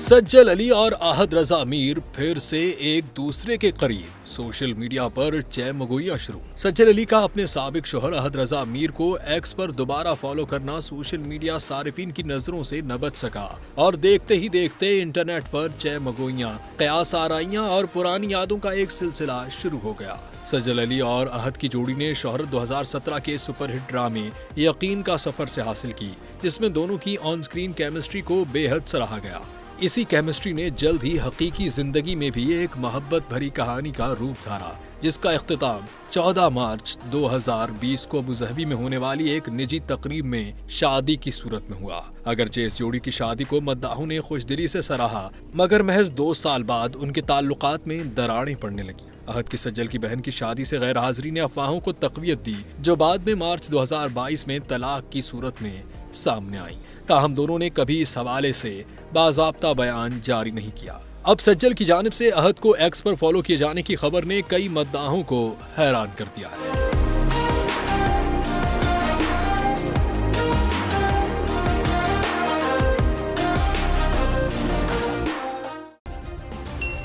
सज्जल अली और अहद रजा मीर फिर से एक दूसरे के करीब। सोशल मीडिया पर चहमगोइयां शुरू। सज्जल अली का अपने साबिक शोहर अहद रजा मीर को एक्स पर दोबारा फॉलो करना सोशल मीडिया सारिफिन की नजरों से न बच सका और देखते ही देखते इंटरनेट पर चहमगोइयां, कयास आराइयां और पुरानी यादों का एक सिलसिला शुरू हो गया। सज्जल अली और अहद की जोड़ी ने शोहरत 2017 के सुपरहिट ड्रामे यकीन का सफर से हासिल की, जिसमें दोनों की ऑन स्क्रीन केमिस्ट्री को बेहद सराहा गया। इसी केमिस्ट्री ने जल्द ही हकीकी जिंदगी में भी एक मोहब्बत भरी कहानी का रूप धारा, जिसका इख्तिताम 14 मार्च 2020 को अबुजहबी में होने वाली एक निजी तकरीब में शादी की सूरत में हुआ। अगरचे इस जोड़ी की शादी को मद्दाहों ने खुशदिली से सराहा, मगर महज 2 साल बाद उनके ताल्लुकात में दरारें पड़ने लगी। अहद की सज्जल की बहन की शादी से गैर हाजिरी ने अफवाहों को तकवीत दी, जो बाद में मार्च 2022 में तलाक की सूरत में सामने आई। ताहम दोनों ने कभी इस हवाले से बाज़ाब्ता बयान जारी नहीं किया। अब सज्जल की जानिब से अहद को एक्स पर फॉलो किए जाने की खबर ने कई मद्दाहों को हैरान कर दिया है।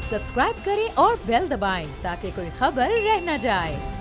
सब्सक्राइब करें और बेल दबाएं ताकि कोई खबर रह न जाए।